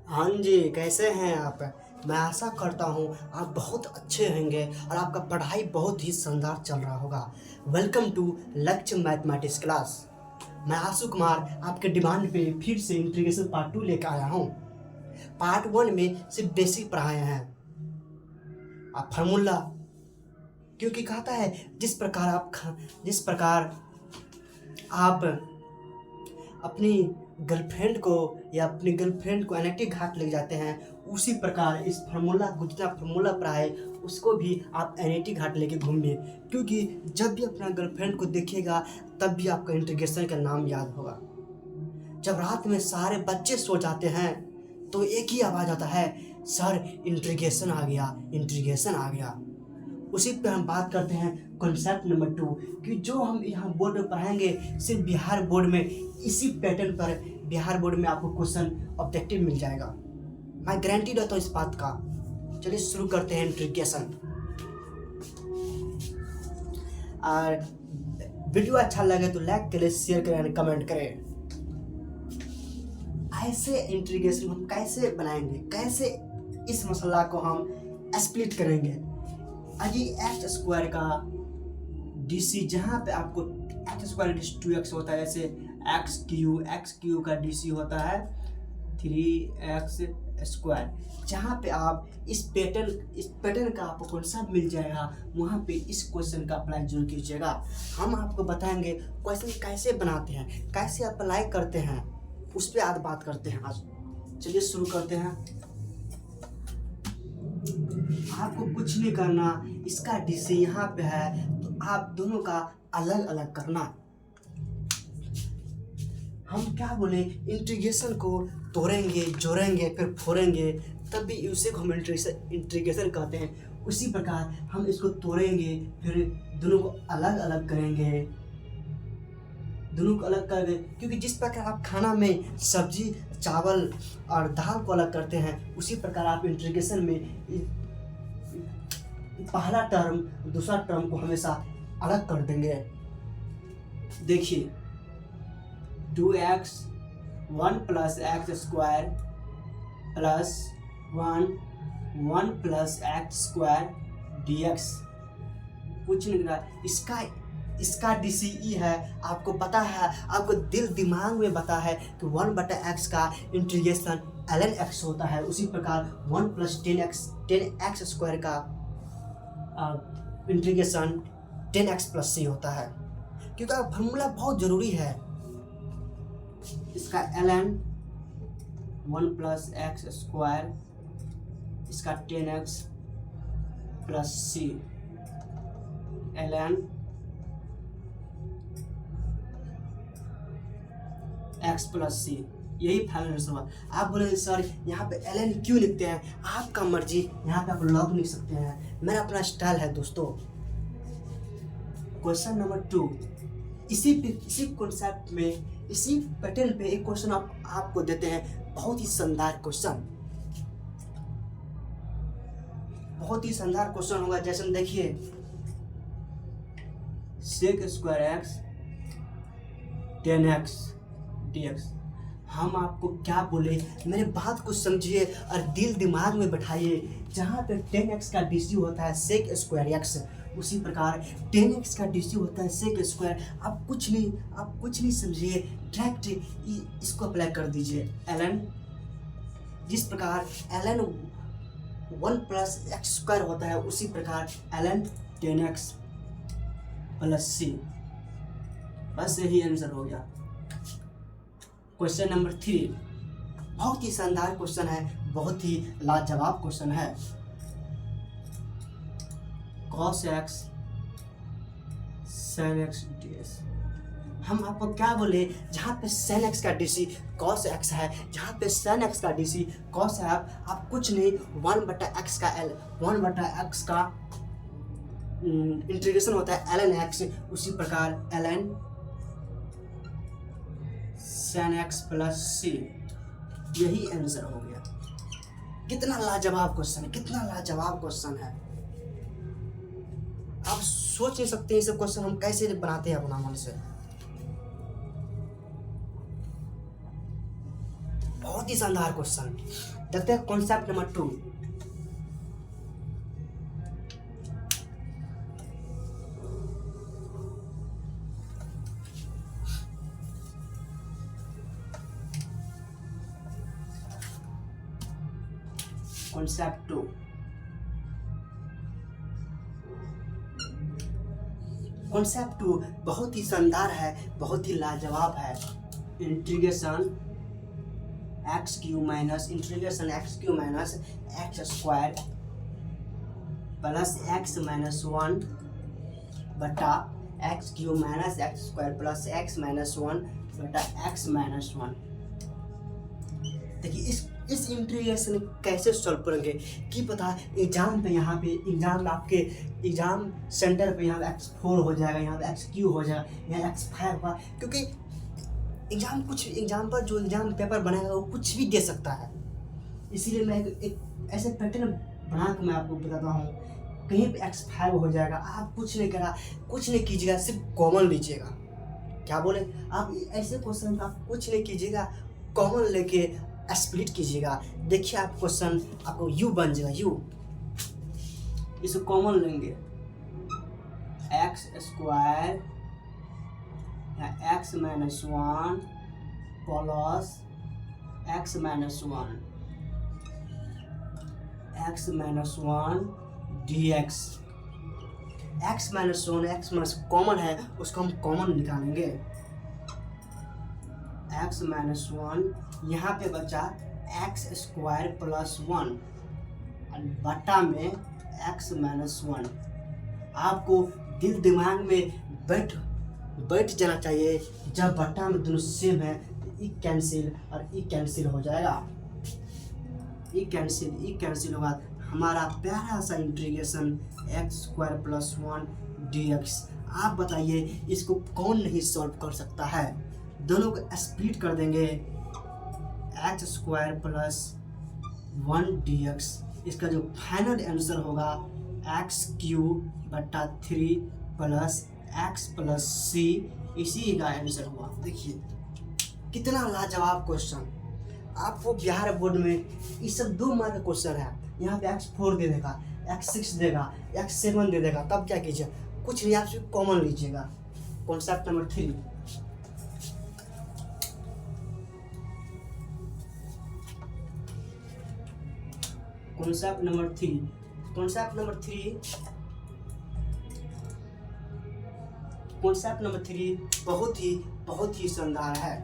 हाँ जी, कैसे हैं आप? मैं आशा करता हूँ आप बहुत अच्छे होंगे और आपका पढ़ाई बहुत ही शानदार चल रहा होगा। वेलकम टू लक्ष्य मैथमेटिक्स क्लास। मैं आशु कुमार आपके डिमांड पे फिर से इंटीग्रेशन पार्ट 2 लेकर आया हूँ। पार्ट 1 में सिर्फ बेसिक पढ़ाए हैं, आप फार्मूला, क्योंकि कहता है जिस प्रकार आप अपनी गर्लफ्रेंड को अपनी गर्लफ्रेंड को अनैतिक घाट ले जाते हैं, उसी प्रकार इस फार्मूला को, जितना फार्मूला पढ़ाए उसको भी आप अनैतिक घाट लेके घूमिए। क्योंकि जब भी अपना गर्लफ्रेंड को देखिएगा तब भी आपका इंटीग्रेशन का नाम याद होगा। जब रात में सारे बच्चे सो जाते हैं तो एक ही आवाज़ आता है, सर इंटीग्रेशन आ गया, इंटीग्रेशन आ गया। उसी पे हम बात करते हैं कॉन्सेप्ट नंबर 2 कि जो हम यहाँ बोर्ड में पढ़ाएंगे सिर्फ बिहार बोर्ड में, इसी पैटर्न पर बिहार बोर्ड में आपको क्वेश्चन ऑब्जेक्टिव मिल जाएगा। मैं गारंटी देता हूँ इस बात का। चलिए शुरू करते हैं इंटीग्रेशन। और वीडियो अच्छा लगे तो लाइक करें, शेयर करें, कमेंट करें। ऐसे इंटीग्रेशन हम कैसे बनाएंगे, कैसे इस मसला को हम स्प्लिट करेंगे। अजी एक्स स्क्वायर का डीसी, जहाँ पे आपको एक्स स्क्वायर डीसी 2x होता है, जैसे एक्स क्यू का डीसी होता है 3x स्क्वायर। जहाँ पे आप इस पैटर्न का आपको कॉन्सेप्ट मिल जाएगा, वहाँ पे इस क्वेश्चन का अप्लाई जरूर कीजिएगा। हम आपको बताएंगे क्वेश्चन कैसे बनाते हैं, कैसे अप्लाई करते हैं, उस पर आज बात करते हैं। आज चलिए शुरू करते हैं। आपको कुछ नहीं करना, इसका डीसी यहाँ पे है तो आप दोनों का अलग अलग करना। हम क्या बोले, इंटीग्रेशन को तोड़ेंगे, जोड़ेंगे, फिर फोड़ेंगे, तभी उसे हम इंटीग्रेशन कहते हैं। उसी प्रकार हम इसको तोड़ेंगे, फिर दोनों को अलग अलग करेंगे, दोनों को अलग करेंगे। क्योंकि जिस प्रकार आप खाना में सब्जी, चावल और दाल को अलग करते हैं, उसी प्रकार आप इंटीग्रेशन में पहला टर्म दूसरा टर्म को हमेशा अलग कर देंगे। देखिए 2x 1 plus x square plus 1 plus x square dx। कुछ नहीं करना, इसका DCE है, आपको पता है, आपको दिल दिमाग में पता है कि 1/x का इंटीग्रेशन ln x होता है। उसी प्रकार 1 प्लस 10x स्क्वायर का इंटीग्रेशन 10x प्लस c होता है। क्योंकि फार्मूला बहुत जरूरी है। इसका ln 1 प्लस एक्स स्क्वायर, इसका 10x plus c, ln x plus c, यही फाइनल आंसर हुआ। आप बोले सर यहाँ पे ln क्यों लिखते हैं? आपका मर्जी, यहाँ पे आप लॉग लिख सकते हैं, मेरा अपना स्टाइल है दोस्तों। क्वेश्चन नंबर 2, इसी कॉन्सेप्ट में, इसी पैटर्न पे एक क्वेश्चन आपको देते हैं, बहुत ही शानदार क्वेश्चन, बहुत ही शानदार क्वेश्चन होगा। जैसे देखिए sec square x 10x dx। हम आपको क्या बोले, मेरे बात को समझिए और दिल दिमाग में बैठाइए। जहाँ पे 10x का डीसी होता है sec स्क्वायर x, उसी प्रकार 10x का डीसी होता है sec स्क्वायर। आप कुछ नहीं समझिए, डायरेक्ट इसको अप्लाई कर दीजिए। ln, जिस प्रकार ln 1 प्लस एक्स स्क्वायर होता है, उसी प्रकार ln 10x प्लस c। बस यही आंसर हो गया। क्वेश्चन नंबर 3 बहुत ही शानदार क्वेश्चन है, बहुत ही लाजवाब क्वेश्चन है। cos x sin x ds। हम आपको क्या बोले, जहाँ पे sin x का डीसी cos x है, जहाँ पे sin x का डीसी cos है, आप कुछ नहीं, 1/x का इंटीग्रेशन होता है ln x, उसी प्रकार ln sin x plus c, यही आंसर हो गया। कितना लाजवाब क्वेश्चन है, कितना लाजवाब क्वेश्चन है। आप सोच नहीं सकते ये सब क्वेश्चन हम कैसे बनाते हैं अपना मन से। बहुत बहुत ही शानदार क्वेश्चन। देखते हैं कॉन्सेप्ट नंबर 2। कॉन्सेप्ट 2। कॉन्सेप्ट 2 बहुत ही शानदार है, बहुत ही लाजवाब है। Integration x Q minus x square plus x minus 1 बटा x Q minus x square plus x minus 1 बटा एक्स माइनस 1। देखिए इस इंटीग्रेशन कैसे सॉल्व करेंगे कि पता है एग्जाम पे, यहाँ पे एग्जाम में आपके एग्जाम सेंटर पे यहाँ x4 हो जाएगा, यहाँ पे x3 हो जाएगा, यहाँ x5 होगा, क्योंकि एग्जाम पर जो एग्जाम पेपर बनाएगा वो कुछ भी दे सकता है। इसीलिए मैं एक ऐसे पैटर्न बना के मैं आपको बताता हूँ। कहीं पे x5 हो जाएगा, आप कुछ नहीं कीजिएगा, सिर्फ कॉमन लीजिएगा। क्या बोले आप? ऐसे क्वेश्चन आप कुछ नहीं कीजिएगा, कॉमन लेके स्प्लिट कीजिएगा। देखिए आप क्वेश्चन आपको u बन जाएगा, u इसको कॉमन लेंगे, एक्स स्क्वायर या x minus 1 plus x minus 1 dx। X minus common है, उसको हम कॉमन निकालेंगे। एक्स माइनस 1 यहाँ पे बचा एक्स स्क्वायर प्लस 1 बटा में एक्स माइनस 1। आपको दिल दिमाग में बैठ जाना चाहिए, जब बटा में दोनों सेम है ई कैंसिल हो जाएगा। ई कैंसिल होगा, हमारा प्यारा सा integration x square plus 1 dx। आप बताइए इसको कौन नहीं सॉल्व कर सकता है? दोनों को स्प्लिट कर देंगे, एक्स स्क्वायर प्लस 1 dx। इसका जो फाइनल आंसर होगा एक्स क्यूब बटा 3 प्लस एक्स प्लस सी, इसी का आंसर हुआ। देखिए कितना लाजवाब क्वेश्चन। आपको बिहार बोर्ड में ये सब 2 मार्क का क्वेश्चन है। यहाँ पे x4 दे देगा, x6 देगा, x7 दे देगा, तब क्या कीजिए? कुछ नहीं, आप सिर्फ कॉमन लीजिएगा। Concept number 3। कॉन्सेप्ट नंबर 3 बहुत ही शानदार है।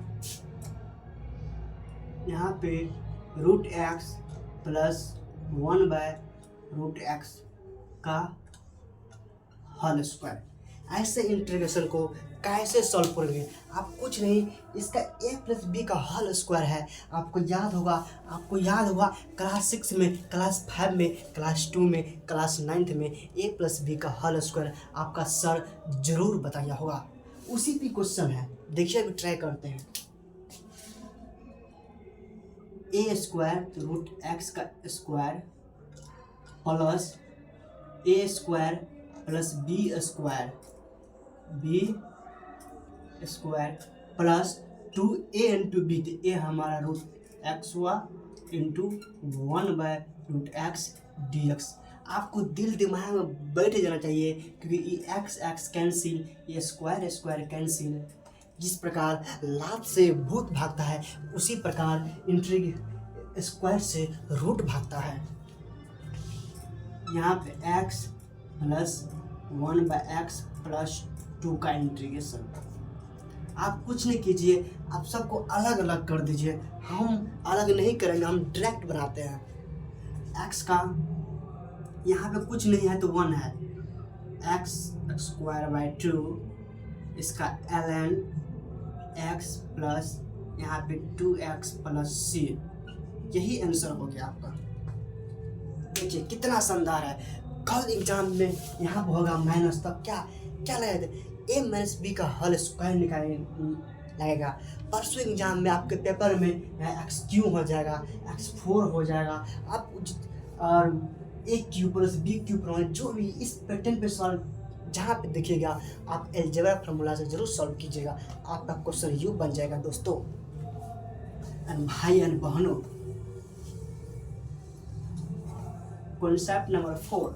यहाँ पे root x plus 1 by root x का होल स्क्वायर। ऐसे इंटीग्रेशन को कैसे सॉल्व करेंगे? आप कुछ नहीं, इसका a प्लस बी का होल स्क्वायर है। आपको याद होगा क्लास 6 में, क्लास 5 में, क्लास 2 में, क्लास 9 में a प्लस बी का होल स्क्वायर आपका सर जरूर बताया होगा। उसी पे क्वेश्चन है, देखिए अभी ट्राई करते हैं। a स्क्वायर रूट एक्स का square plus a square plus b square plus 2a into B. तो a हमारा रूट एक्स हुआ into 1 by root x dx। आपको दिल दिमाग में बैठ जाना चाहिए, क्योंकि ये एक्स कैंसिल, ये स्क्वायर कैंसिल। जिस प्रकार लात से भूत भागता है, उसी प्रकार इंटीग्रल स्क्वायर से रूट भागता है। यहाँ पे x plus 1 by x plus 2 का इंटीग्रेशन। आप कुछ नहीं कीजिए, आप सबको अलग अलग कर दीजिए। हम अलग नहीं करेंगे, हम डायरेक्ट बनाते हैं। x का यहाँ पे कुछ नहीं है तो 1 है, x स्क्वायर बाय 2, इसका ln x प्लस यहाँ पे 2x प्लस c। यही आंसर हो गया आपका। देखिए कितना शानदार है। कल एग्जाम में यहाँ पे होगा माइनस, तब क्या लगेगा? a माइनस बी का होल स्क्वायर लगेगा। परसों एग्जाम में आपके पेपर में x3 हो जाएगा, x4 हो जाएगा। आप और a cube plus B cube, जो भी इस पैटर्न पे सॉल्व जहाँ पे देखिएगा, आप अलजेब्रा फार्मूला से जरूर सॉल्व कीजिएगा। आपका क्वेश्चन यू बन जाएगा दोस्तों। एंड भाई एंड बहनों, कॉन्सेप्ट नंबर 4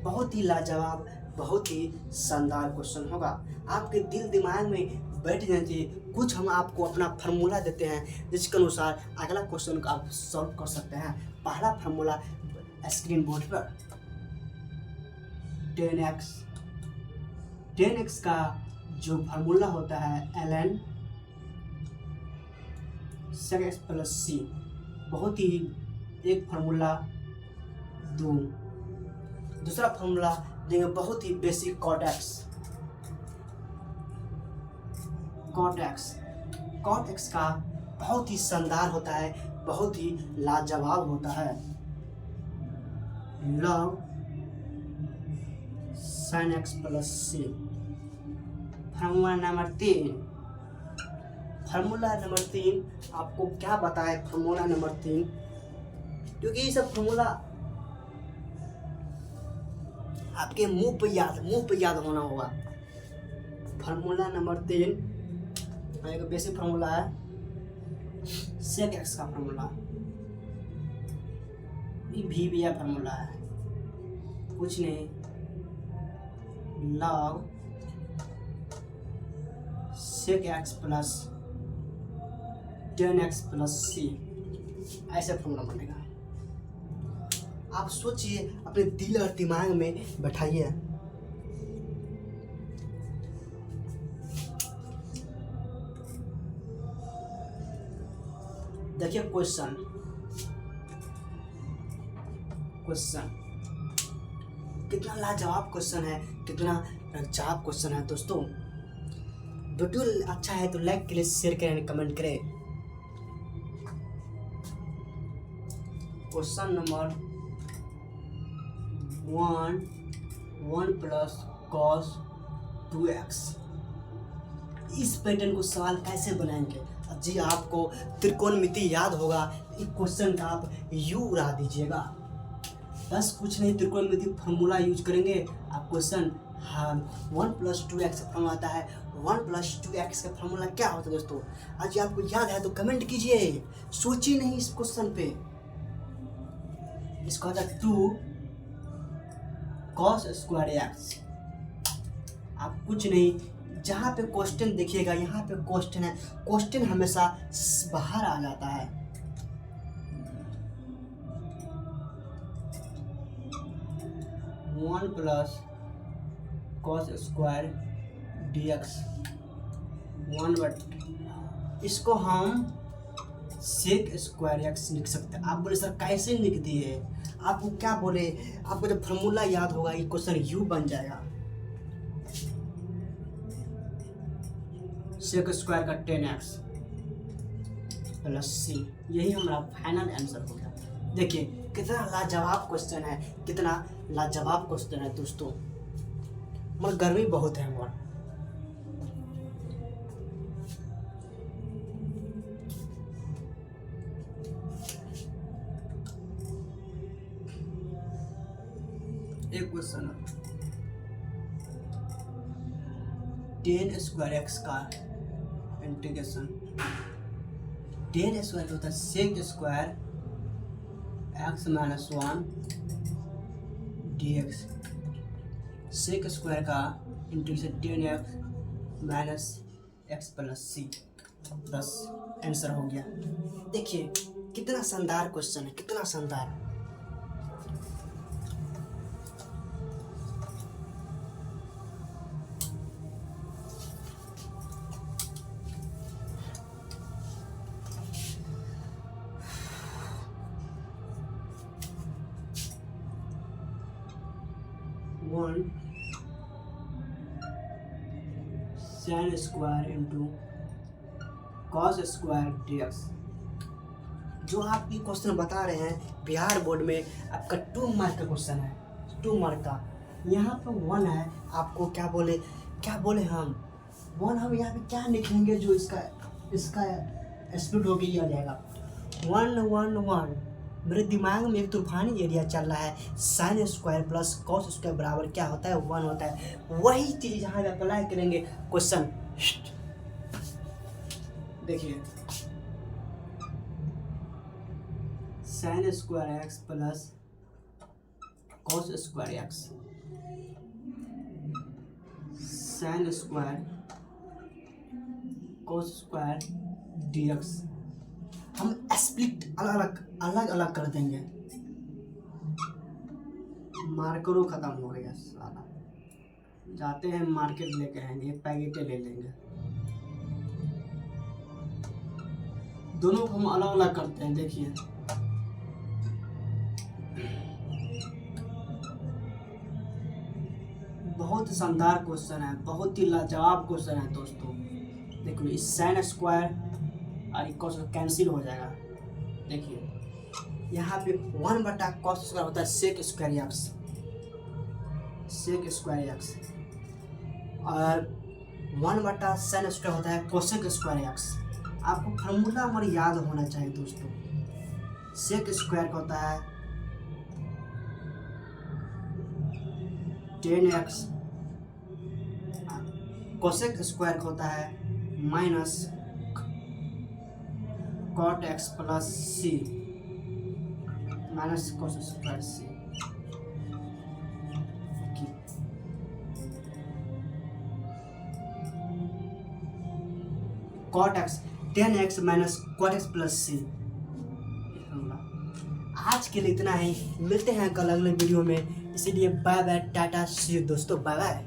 बहुत ही लाजवाब, बहुत ही शानदार क्वेश्चन होगा। आपके दिल दिमाग में बैठ जाना चाहिए। कुछ हम आपको अपना फार्मूला देते हैं जिसके अनुसार अगला क्वेश्चन को आप सॉल्व कर सकते हैं। पहला फार्मूला स्क्रीन बोर्ड पर 10x का जो फार्मूला होता है ln sec x plus c, बहुत ही एक फार्मूला दूसरा फार्मूला देंगे बहुत ही बेसिक cot x का बहुत ही शानदार होता है, बहुत ही लाजवाब होता है log sin x plus c। Formula number 3 आपको क्या बताए? फार्मूला नंबर 3, क्योंकि ये सब फार्मूला आपके मुंह पे याद होना होगा। फार्मूला नंबर 3 एक बेसिक फार्मूला है सेक एक्स का फार्मूला, भी फार्मूला है, कुछ नहीं, log sec x plus 10x plus c, ऐसे फार्मूला बनेगा। आप सोचिए, अपने दिल और दिमाग में बैठाइए। देखिए क्वेश्चन कितना लाजवाब क्वेश्चन है, कितना लाजवाब क्वेश्चन है दोस्तों। वीडियो अच्छा है तो लाइक करें, शेयर करें, कमेंट करें। Question number 1 plus cos 2x। इस पैटर्न को सवाल कैसे बनाएंगे? जी आपको त्रिकोणमिति याद होगा, इस क्वेश्चन का आप यू उड़ा दीजिएगा, बस कुछ नहीं, त्रिकोणमिति फार्मूला यूज करेंगे आप क्वेश्चन। हाँ, 1 प्लस 2x का फार्मूला आता है। 1 प्लस 2x का फार्मूला क्या होता है दोस्तों? आज आपको याद है तो कमेंट कीजिए, सोचिए नहीं इस क्वेश्चन पे। इसका होता है 2 cos स्क्वायर x। आप कुछ नहीं, जहाँ पे क्वेश्चन देखिएगा, यहाँ पे क्वेश्चन है, क्वेश्चन हमेशा बाहर आ जाता है। One plus cos square dx 1/, इसको हम sec स्क्वायर x लिख सकते हैं। आप बोले सर कैसे लिख दिए? आपको क्या बोले, आपको जब फार्मूला याद होगा ये क्वेश्चन यू बन जाएगा। sec स्क्वायर का 10x प्लस c, यही हमारा फाइनल आंसर हो गया। देखिए कितना लाजवाब क्वेश्चन है, कितना लाजवाब क्वेश्चन है दोस्तों। मगर गर्मी बहुत है हमारा। एक क्वेश्चन है 10 स्क्वायर x का इंटीग्रेशन 10 स्क्वायर होता है sec square x minus 1 dx। Sec square का integration 10x minus x plus c, बस आंसर हो गया। देखिए कितना शानदार क्वेश्चन है, कितना शानदार। One sin square into cos square dx। जो आप ये क्वेश्चन बता रहे हैं बिहार बोर्ड में, आपका 2 मार्क का क्वेश्चन है, 2 मार्क का। यहाँ पे 1 है, आपको क्या बोले हम 1, हम यहाँ पे क्या लिखेंगे जो इसका स्प्लिट होके लिया जाएगा। 1 1 1, मेरे दिमाग में एक तूफानी एरिया चल रहा है। Sine square plus cos square बराबर क्या होता है? 1 होता है। वही चीज़ जहाँ पे अप्लाई करेंगे क्वेश्चन देखिए sine square x plus cos square x, sine square cos square dx। हम स्प्लिट अलग अलग कर देंगे। मार्करों खत्म हो गया साला, जाते हैं मार्केट लेके आएंगे, पैकेटें ले लेंगे। दोनों को हम अलग अलग करते हैं। देखिए बहुत शानदार क्वेश्चन है, बहुत ही लाजवाब क्वेश्चन है दोस्तों। देखो इस साइन स्क्वायर और कॉस कैंसिल हो जाएगा। देखिए यहाँ पे 1/cos स्क्वायर होता है sec square x, sec square x, और 1/sin स्क्वायर होता है कोसेक स्क्वायर एक्स। आपको फार्मूला हमारे याद होना चाहिए दोस्तों। सेक स्क्वायर का होता है 10x, कोसेक स्क्वायर का होता है minus cot x plus C, minus cos square C. Cot x 10x minus cot x plus C. आज के लिए इतना ही, मिलते हैं कल अगले वीडियो में। इसीलिए bye bye, tata see you दोस्तों, बाय बाय।